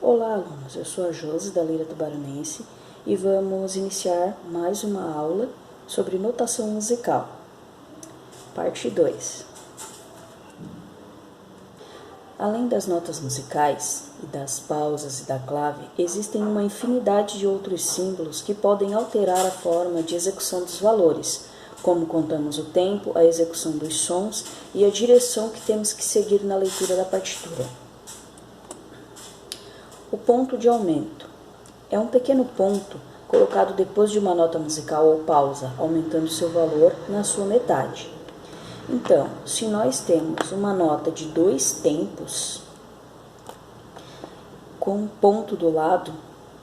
Olá, alunos! Eu sou a Josi, da Lira Tubaronense, e vamos iniciar mais uma aula sobre notação musical. Parte 2. Além das notas musicais e das pausas e da clave, existem uma infinidade de outros símbolos que podem alterar a forma de execução dos valores, como contamos o tempo, a execução dos sons e a direção que temos que seguir na leitura da partitura. O ponto de aumento é um pequeno ponto colocado depois de uma nota musical ou pausa, aumentando seu valor na sua metade. Então, se nós temos uma nota de 2 tempos, com um ponto do lado,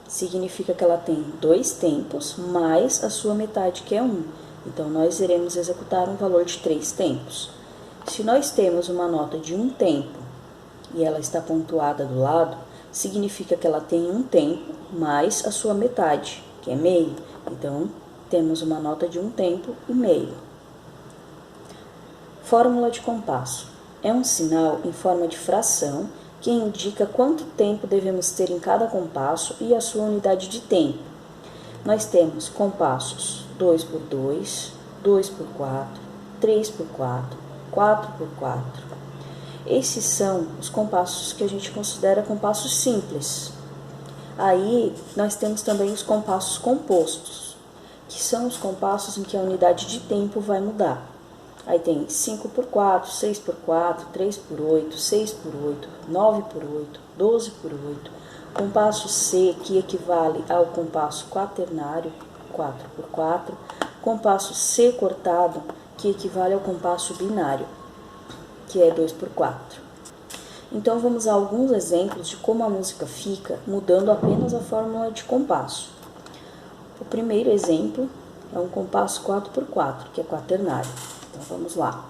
significa que ela tem 2 tempos mais a sua metade, que é 1. Então, nós iremos executar um valor de 3 tempos. Se nós temos uma nota de 1 tempo e ela está pontuada do lado, significa que ela tem 1 tempo mais a sua metade, que é meio. Então, temos uma nota de 1 tempo e meio. Fórmula de compasso. É um sinal em forma de fração que indica quanto tempo devemos ter em cada compasso e a sua unidade de tempo. Nós temos compassos 2x2, 2x4, 3x4, 4x4. Esses são os compassos que a gente considera compassos simples. Aí, nós temos também os compassos compostos, que são os compassos em que a unidade de tempo vai mudar. Aí tem 5x4, 6x4, 3x8, 6x8, 9x8, 12x8. Compasso C, que equivale ao compasso quaternário, 4x4. Compasso C cortado, que equivale ao compasso binário, que é 2x4. Então, vamos a alguns exemplos de como a música fica mudando apenas a fórmula de compasso. O primeiro exemplo é um compasso 4x4, que é quaternário. Então, vamos lá.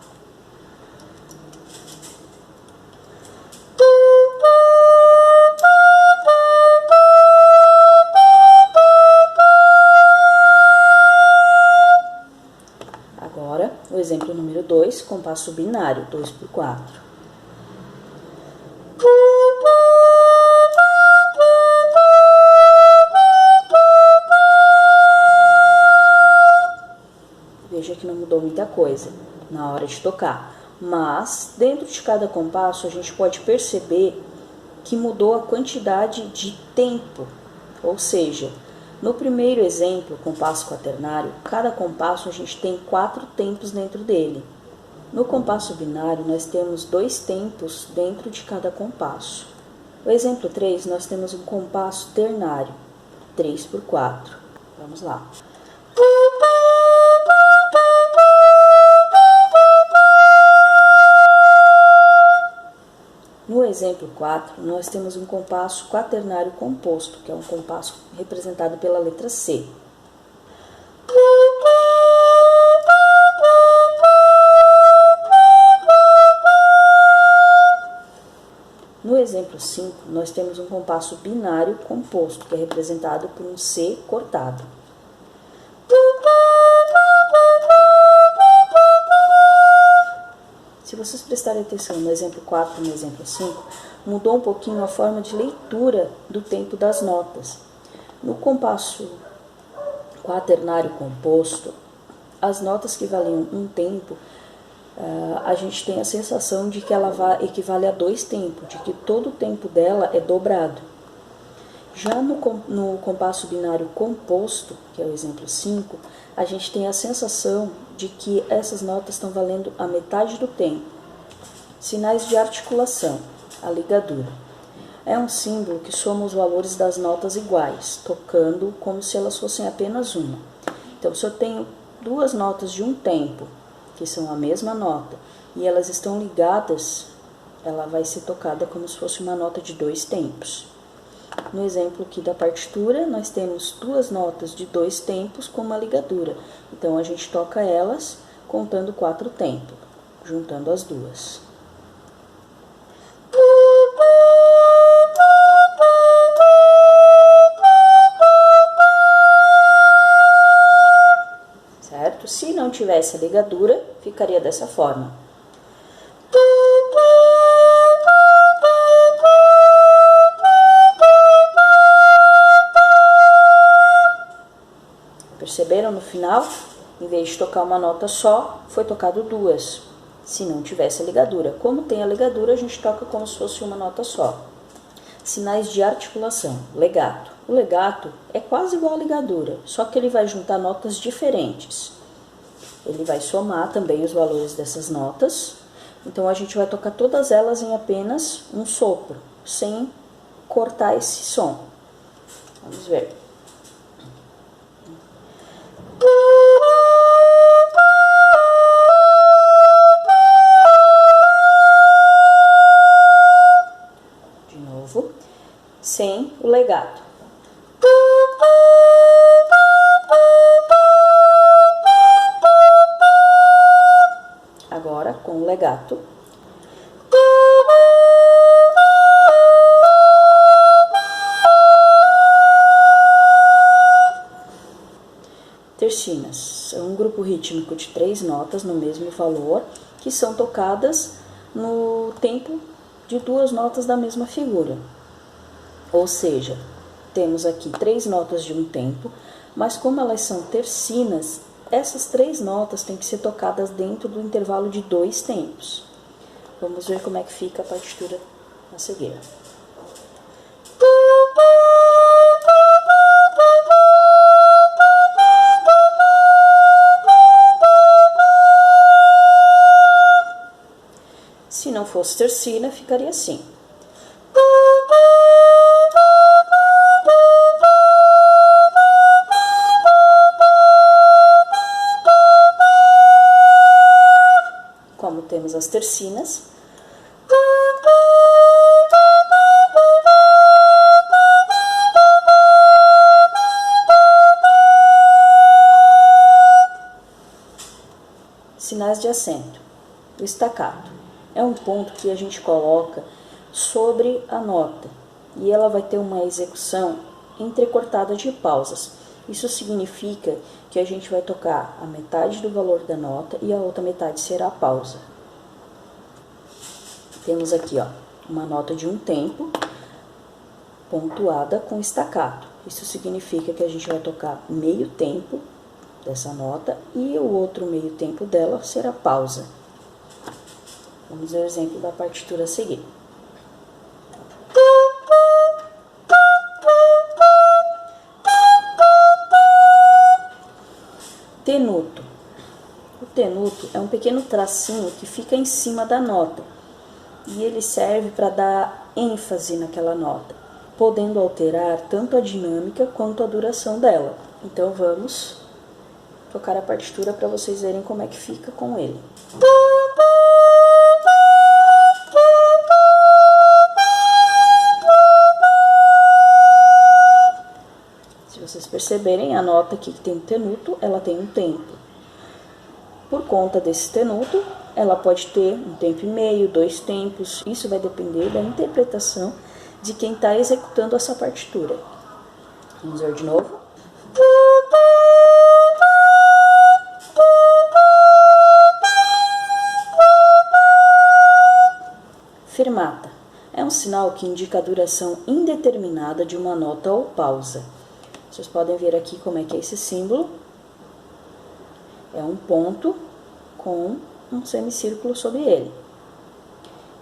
Agora, o exemplo número 2, compasso binário, 2x4. Veja que não mudou muita coisa na hora de tocar, mas dentro de cada compasso a gente pode perceber que mudou a quantidade de tempo, ou seja, no primeiro exemplo, compasso quaternário, cada compasso a gente tem 4 tempos dentro dele. No compasso binário, nós temos 2 tempos dentro de cada compasso. No exemplo 3, nós temos um compasso ternário, 3x4. Vamos lá. No exemplo 4, nós temos um compasso quaternário composto, que é um compasso representado pela letra C. No exemplo 5, nós temos um compasso binário composto, que é representado por um C cortado. Se vocês prestarem atenção no exemplo 4 e no exemplo 5, mudou um pouquinho a forma de leitura do tempo das notas. No compasso quaternário composto, as notas que valiam 1 tempo, a gente tem a sensação de que ela equivale a 2 tempos, de que todo o tempo dela é dobrado. Já no compasso binário composto, que é o exemplo 5, a gente tem a sensação de que essas notas estão valendo a metade do tempo. Sinais de articulação, a ligadura. É um símbolo que soma os valores das notas iguais, tocando como se elas fossem apenas uma. Então, se eu tenho 2 notas de 1 tempo, que são a mesma nota, e elas estão ligadas, ela vai ser tocada como se fosse uma nota de 2 tempos. No exemplo aqui da partitura, nós temos 2 notas de 2 tempos com uma ligadura. Então, a gente toca elas contando 4 tempos, juntando as duas. Certo? Se não tivesse a ligadura, ficaria dessa forma. perceberam no final, em vez de tocar uma nota só, foi tocado duas, se não tivesse a ligadura. Como tem a ligadura, a gente toca como se fosse uma nota só. Sinais de articulação, legato. O legato é quase igual à ligadura, só que ele vai juntar notas diferentes. Ele vai somar também os valores dessas notas, então a gente vai tocar todas elas em apenas um sopro, sem cortar esse som. Vamos ver. De novo, sem o legato. Agora com o legato. Tercinas é um grupo rítmico de 3 notas no mesmo valor, que são tocadas no tempo de 2 notas da mesma figura. Ou seja, temos aqui 3 notas de um tempo, mas como elas são tercinas, essas 3 notas têm que ser tocadas dentro do intervalo de 2 tempos. Vamos ver como é que fica a partitura a seguir. Se não fosse tercina, ficaria assim. Como temos as tercinas. Sinais de acento. O staccato é um ponto que a gente coloca sobre a nota e ela vai ter uma execução entrecortada de pausas. Isso significa que a gente vai tocar a metade do valor da nota e a outra metade será a pausa. Temos aqui, ó, uma nota de um tempo pontuada com staccato. Isso significa que a gente vai tocar meio tempo dessa nota e o outro meio tempo dela será pausa. Vamos ver o exemplo da partitura a seguir. Tenuto. O tenuto é um pequeno tracinho que fica em cima da nota e ele serve para dar ênfase naquela nota, podendo alterar tanto a dinâmica quanto a duração dela. Então vamos tocar a partitura para vocês verem como é que fica com ele. Se vocês perceberem, a nota aqui que tem tenuto, ela tem um tempo. Por conta desse tenuto, ela pode ter um tempo e meio, 2 tempos. Isso vai depender da interpretação de quem está executando essa partitura. Vamos ver de novo. Fermata é um sinal que indica a duração indeterminada de uma nota ou pausa. Vocês podem ver aqui como é que é esse símbolo. É um ponto com um semicírculo sobre ele.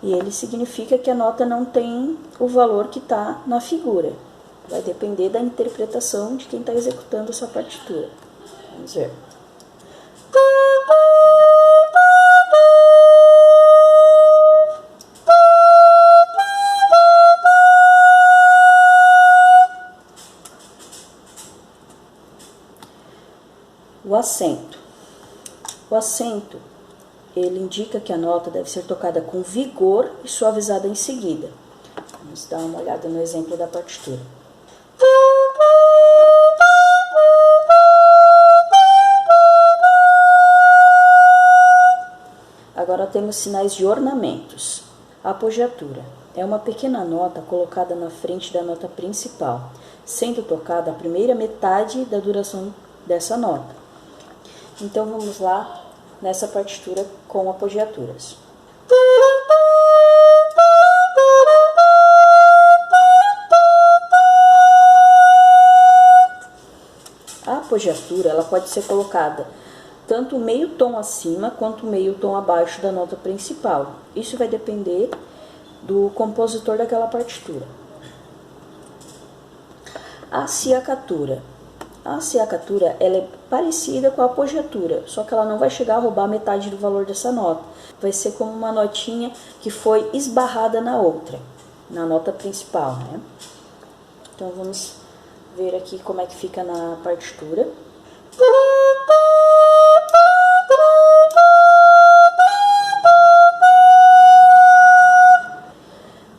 E ele significa que a nota não tem o valor que está na figura. Vai depender da interpretação de quem está executando essa partitura. Vamos ver. O acento. O acento, ele indica que a nota deve ser tocada com vigor e suavizada em seguida. Vamos dar uma olhada no exemplo da partitura. Agora temos sinais de ornamentos. A apogiatura é uma pequena nota colocada na frente da nota principal, sendo tocada a primeira metade da duração dessa nota. Então vamos lá nessa partitura com apogiaturas. A apogiatura, ela pode ser colocada tanto meio tom acima quanto meio tom abaixo da nota principal. Isso vai depender do compositor daquela partitura. A acciacatura. A acciacatura, ela é parecida com a apogiatura, só que ela não vai chegar a roubar metade do valor dessa nota. Vai ser como uma notinha que foi esbarrada na outra, na nota principal, né? Então vamos ver aqui como é que fica na partitura.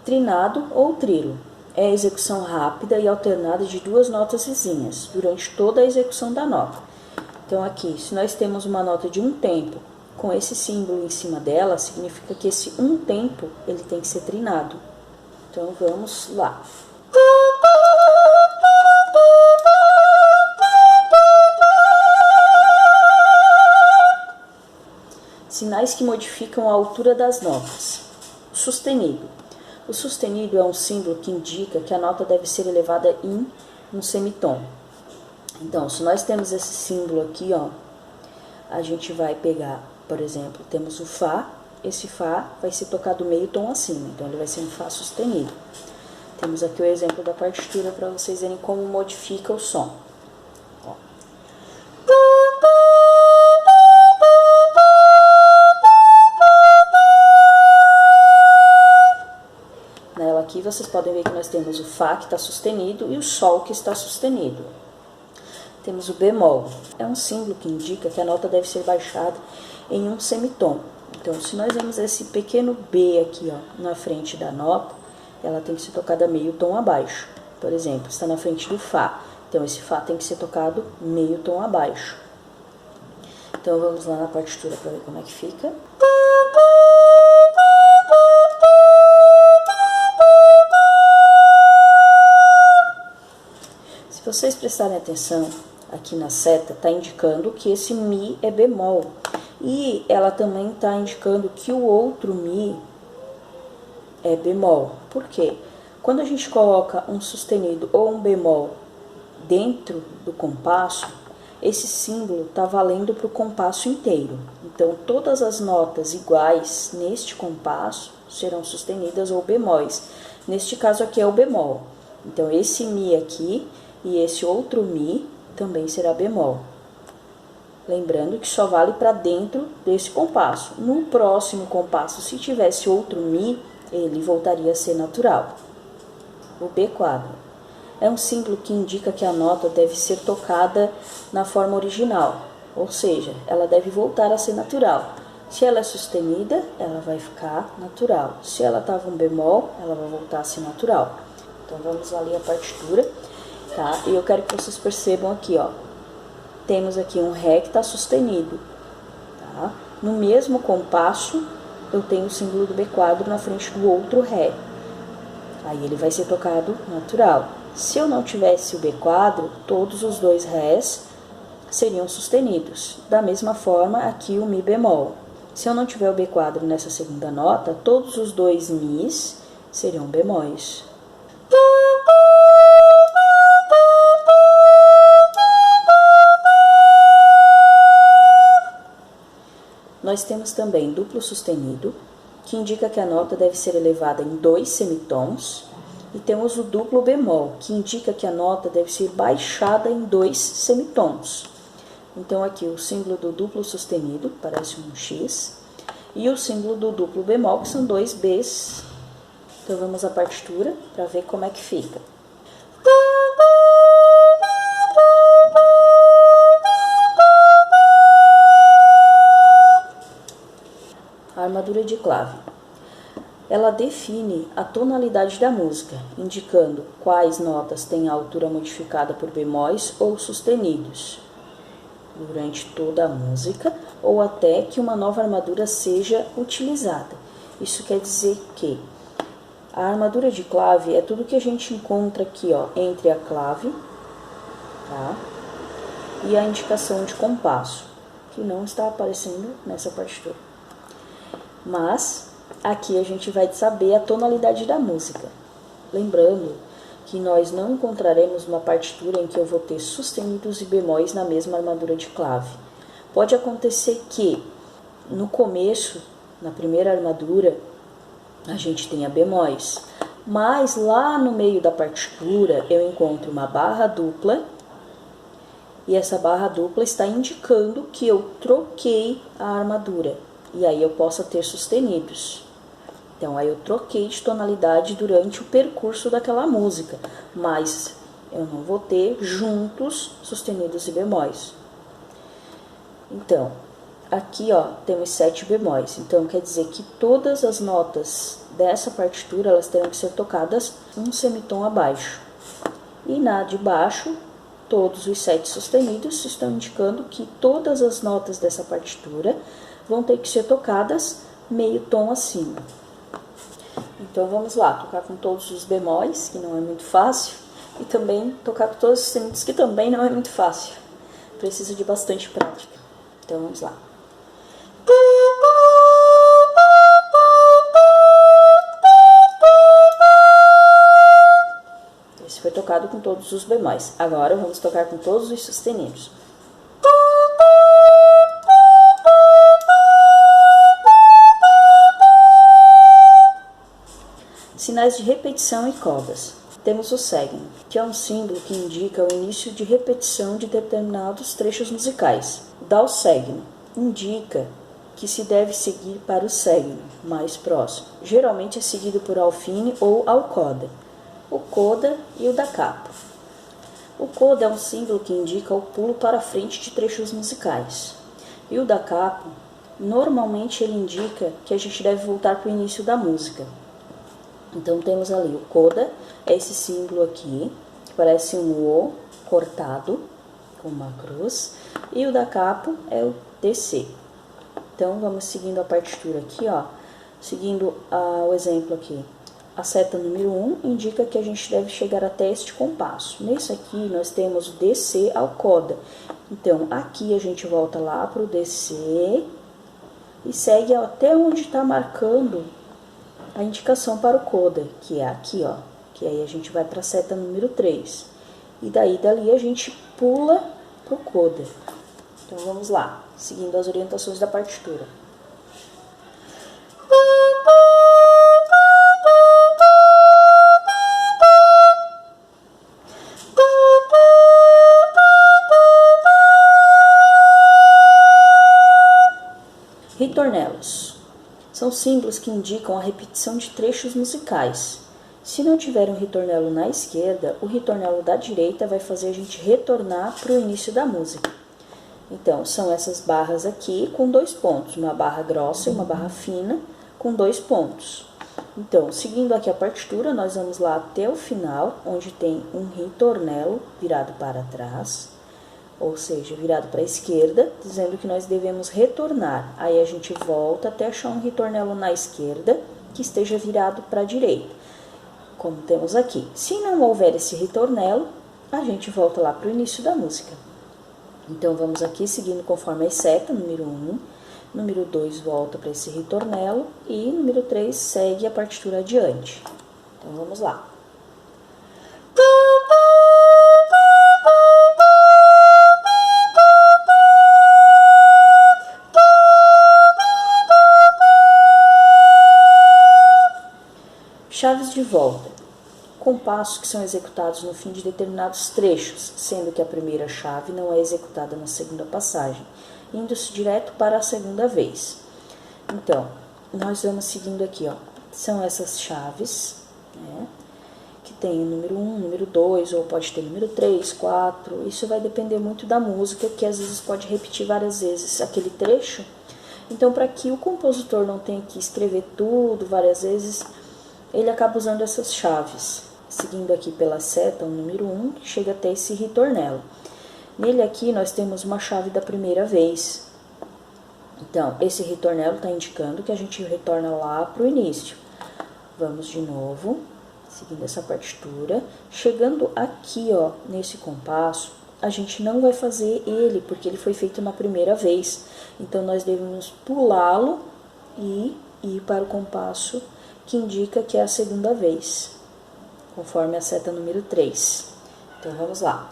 Trinado ou trilo. É a execução rápida e alternada de duas notas vizinhas, durante toda a execução da nota. Então aqui, se nós temos uma nota de um tempo, com esse símbolo em cima dela, significa que esse um tempo, ele tem que ser trinado. Então vamos lá. Sinais que modificam a altura das notas. Sustenido. O sustenido é um símbolo que indica que a nota deve ser elevada em um semitom. Então, se nós temos esse símbolo aqui, ó, a gente vai pegar, por exemplo, temos o Fá. Esse Fá vai ser tocado meio tom acima, então ele vai ser um Fá sustenido. Temos aqui o exemplo da partitura para vocês verem como modifica o som. Ó. Nela aqui vocês podem ver que nós temos o Fá que está sustenido e o Sol que está sustenido. Temos o bemol. É um símbolo que indica que a nota deve ser baixada em um semitom. Então, se nós vemos esse pequeno B aqui, ó, na frente da nota, ela tem que ser tocada meio tom abaixo. Por exemplo, está na frente do Fá. Então, esse Fá tem que ser tocado meio tom abaixo. Então, vamos lá na partitura para ver como é que fica. Se vocês prestarem atenção, aqui na seta está indicando que esse Mi é bemol. E ela também está indicando que o outro Mi é bemol. Por quê? Quando a gente coloca um sustenido ou um bemol dentro do compasso, esse símbolo está valendo para o compasso inteiro. Então, todas as notas iguais neste compasso serão sustenidas ou bemóis. Neste caso aqui é o bemol. Então, esse Mi aqui e esse outro Mi também será bemol. Lembrando que só vale para dentro desse compasso. No próximo compasso, se tivesse outro Mi, ele voltaria a ser natural. O B quadro é um símbolo que indica que a nota deve ser tocada na forma original, ou seja, ela deve voltar a ser natural. Se ela é sustenida, ela vai ficar natural. Se ela estava um bemol, ela vai voltar a ser natural. Então vamos lá ler a partitura. Tá? E eu quero que vocês percebam aqui, ó. Temos aqui um Ré que está sustenido. Tá? No mesmo compasso, eu tenho o símbolo do B quadro na frente do outro Ré. Aí ele vai ser tocado natural. Se eu não tivesse o B quadro, todos os dois Rés seriam sustenidos. Da mesma forma, aqui o Mi bemol. Se eu não tiver o B quadro nessa segunda nota, todos os dois Mis seriam bemóis. Nós temos também duplo sustenido, que indica que a nota deve ser elevada em 2 semitons, e temos o duplo bemol, que indica que a nota deve ser baixada em 2 semitons. Então aqui o símbolo do duplo sustenido, parece um X, e o símbolo do duplo bemol, que são 2 Bs. Então vamos à partitura para ver como é que fica. A armadura de clave. Ela define a tonalidade da música, indicando quais notas têm a altura modificada por bemóis ou sustenidos durante toda a música, ou até que uma nova armadura seja utilizada. Isso quer dizer que a armadura de clave é tudo que a gente encontra aqui, ó, entre a clave, tá, e a indicação de compasso, que não está aparecendo nessa partitura. Mas aqui a gente vai saber a tonalidade da música. Lembrando que nós não encontraremos uma partitura em que eu vou ter sustenidos e bemóis na mesma armadura de clave. Pode acontecer que no começo, na primeira armadura, a gente tenha bemóis, mas lá no meio da partitura eu encontro uma barra dupla, e essa barra dupla está indicando que eu troquei a armadura, e aí eu possa ter sustenidos. Então, aí eu troquei de tonalidade durante o percurso daquela música, mas eu não vou ter juntos sustenidos e bemóis. Então, aqui ó, temos 7 bemóis, então quer dizer que todas as notas dessa partitura, elas terão que ser tocadas um semitom abaixo. E na de baixo, todos os 7 sustenidos estão indicando que todas as notas dessa partitura vão ter que ser tocadas meio tom acima. Então vamos lá, tocar com todos os bemóis, que não é muito fácil, e também tocar com todos os sustenidos, que também não é muito fácil. Precisa de bastante prática. Então vamos lá. Esse foi tocado com todos os bemóis. Agora vamos tocar com todos os sustenidos. Sinais de repetição e codas. Temos o segno, que é um símbolo que indica o início de repetição de determinados trechos musicais. O dal segno indica que se deve seguir para o segno mais próximo. Geralmente é seguido por alfine ou alcoda. O coda e o da capo. O coda é um símbolo que indica o pulo para frente de trechos musicais. E o da capo, normalmente ele indica que a gente deve voltar para o início da música. Então temos ali o coda, é esse símbolo aqui, que parece um O cortado, com uma cruz, e o da capo é o DC. Então vamos seguindo a partitura aqui, ó, seguindo o exemplo aqui. A seta número 1 indica que a gente deve chegar até este compasso. Nesse aqui nós temos o DC ao coda. Então aqui a gente volta lá para o DC e segue até onde está marcando a indicação para o coda, que é aqui, ó, que aí a gente vai para a seta número 3. E dali a gente pula para o coda. Então vamos lá, seguindo as orientações da partitura. Ritornelos. São símbolos que indicam a repetição de trechos musicais. Se não tiver um ritornelo na esquerda, o ritornelo da direita vai fazer a gente retornar para o início da música. Então, são essas barras aqui com 2 pontos, uma barra grossa e uma barra fina com 2 pontos. Então, seguindo aqui a partitura, nós vamos lá até o final, onde tem um ritornelo virado para trás, ou seja, virado para a esquerda, dizendo que nós devemos retornar. Aí a gente volta até achar um ritornelo na esquerda que esteja virado para a direita, como temos aqui. Se não houver esse ritornelo, a gente volta lá para o início da música. Então vamos aqui seguindo conforme a seta, número 1, número 2 volta para esse ritornelo e número 3 segue a partitura adiante. Então vamos lá. Chaves de volta. Compassos que são executados no fim de determinados trechos, sendo que a primeira chave não é executada na segunda passagem, indo-se direto para a segunda vez. Então, nós vamos seguindo aqui, ó. São essas chaves, né, que tem o número 1, número 2, ou pode ter número 3, 4. Isso vai depender muito da música, que às vezes pode repetir várias vezes aquele trecho. Então, para que o compositor não tenha que escrever tudo várias vezes, ele acaba usando essas chaves, seguindo aqui pela seta, o número 1, que chega até esse ritornelo. Nele aqui nós temos uma chave da primeira vez. Então, esse ritornelo está indicando que a gente retorna lá para o início. Vamos de novo, seguindo essa partitura. Chegando aqui, ó, nesse compasso, a gente não vai fazer ele, porque ele foi feito na primeira vez. Então, nós devemos pulá-lo e ir para o compasso que indica que é a segunda vez, conforme a seta número 3. Então, vamos lá.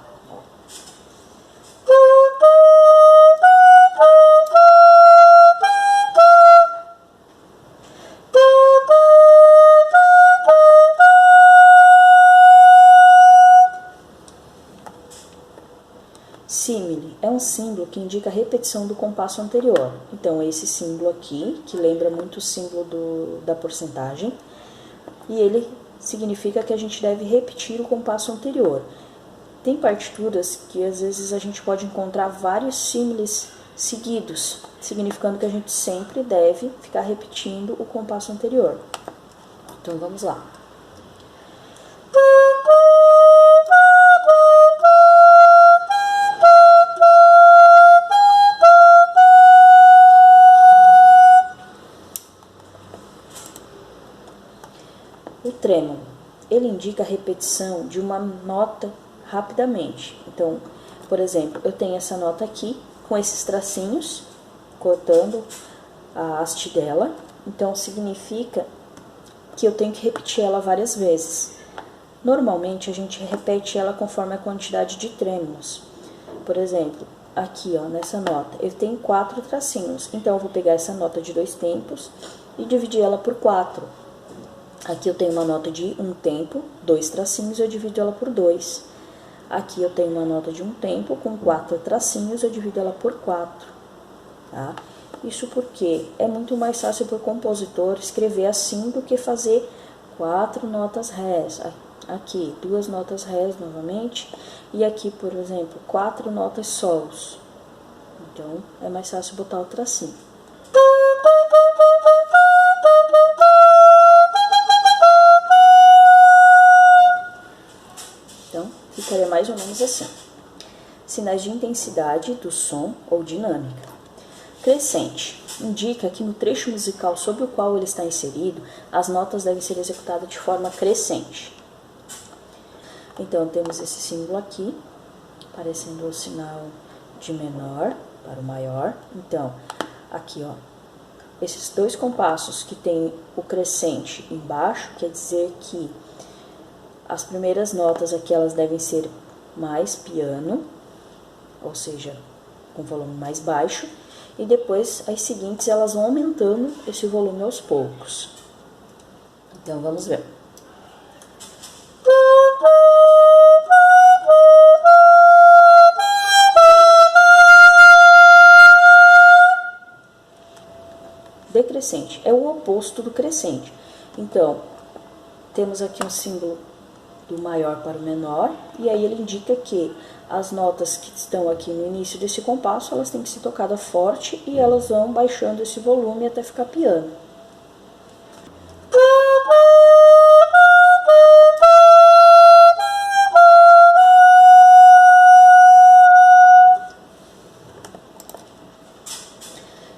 Símile é um símbolo que indica a repetição do compasso anterior. Então, esse símbolo aqui, que lembra muito o símbolo da porcentagem, e ele significa que a gente deve repetir o compasso anterior. Tem partituras que às vezes a gente pode encontrar vários símiles seguidos, significando que a gente sempre deve ficar repetindo o compasso anterior. Então, vamos lá. O trêmulo, ele indica a repetição de uma nota rapidamente. Então, por exemplo, eu tenho essa nota aqui, com esses tracinhos, cortando a haste dela. Então, significa que eu tenho que repetir ela várias vezes. Normalmente, a gente repete ela conforme a quantidade de trêmulos. Por exemplo, aqui, ó, nessa nota, eu tenho 4 tracinhos. Então, eu vou pegar essa nota de 2 tempos e dividir ela por 4. Aqui eu tenho uma nota de 1 tempo, 2 tracinhos, eu divido ela por 2. Aqui eu tenho uma nota de 1 tempo com 4 tracinhos, eu divido ela por 4. Tá? Isso porque é muito mais fácil para o compositor escrever assim do que fazer 4 notas rés. Aqui, 2 notas rés novamente. E aqui, por exemplo, 4 notas sols. Então, é mais fácil botar o tracinho. Então, ficaria mais ou menos assim. Sinais de intensidade do som ou dinâmica. Crescente. Indica que no trecho musical sobre o qual ele está inserido, as notas devem ser executadas de forma crescente. Então, temos esse símbolo aqui, parecendo o sinal de menor para o maior. Então, aqui, ó, esses 2 compassos que tem o crescente embaixo, quer dizer que as primeiras notas aqui, elas devem ser mais piano, ou seja, com volume mais baixo, e depois as seguintes elas vão aumentando esse volume aos poucos. Então, vamos ver. Decrescente é o oposto do crescente. Então, temos aqui um símbolo do maior para o menor, e aí ele indica que as notas que estão aqui no início desse compasso, elas têm que ser tocadas forte e elas vão baixando esse volume até ficar piano.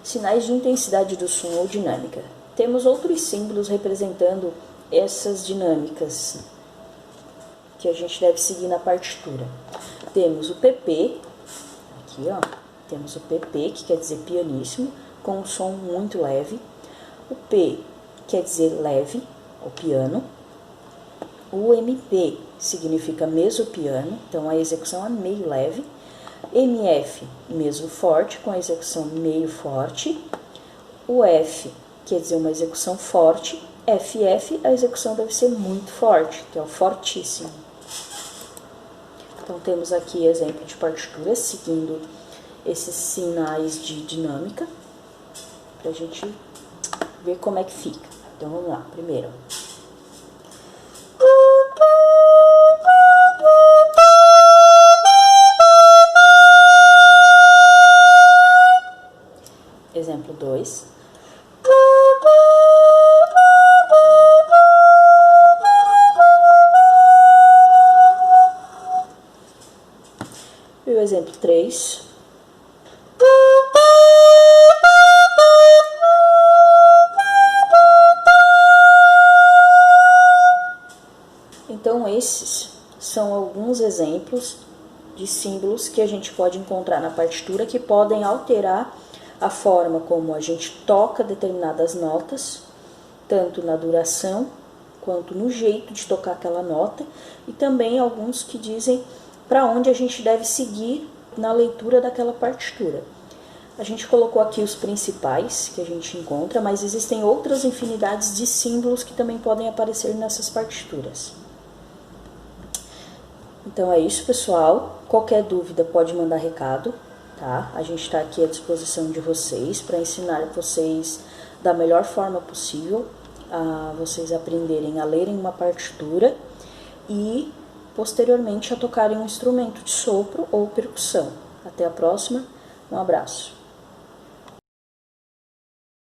Sinais de intensidade do som ou dinâmica. Temos outros símbolos representando essas dinâmicas que a gente deve seguir na partitura. Temos o PP, aqui ó, temos o PP, que quer dizer pianíssimo, com um som muito leve. O P quer dizer leve, o piano. O MP significa mesopiano, então a execução é meio leve. MF, meso forte, com a execução meio forte. O F quer dizer uma execução forte. FF, a execução deve ser muito forte, que é o fortíssimo. Então, temos aqui exemplo de partitura seguindo esses sinais de dinâmica, para a gente ver como é que fica. Então, vamos lá. Primeiro. Exemplo 2. E o exemplo 3. Então, esses são alguns exemplos de símbolos que a gente pode encontrar na partitura que podem alterar a forma como a gente toca determinadas notas, tanto na duração quanto no jeito de tocar aquela nota, e também alguns que dizem para onde a gente deve seguir na leitura daquela partitura. A gente colocou aqui os principais que a gente encontra, mas existem outras infinidades de símbolos que também podem aparecer nessas partituras. Então é isso, pessoal. Qualquer dúvida pode mandar recado, tá? A gente está aqui à disposição de vocês para ensinar vocês da melhor forma possível a vocês aprenderem a lerem uma partitura e posteriormente a tocarem um instrumento de sopro ou percussão. Até a próxima, um abraço.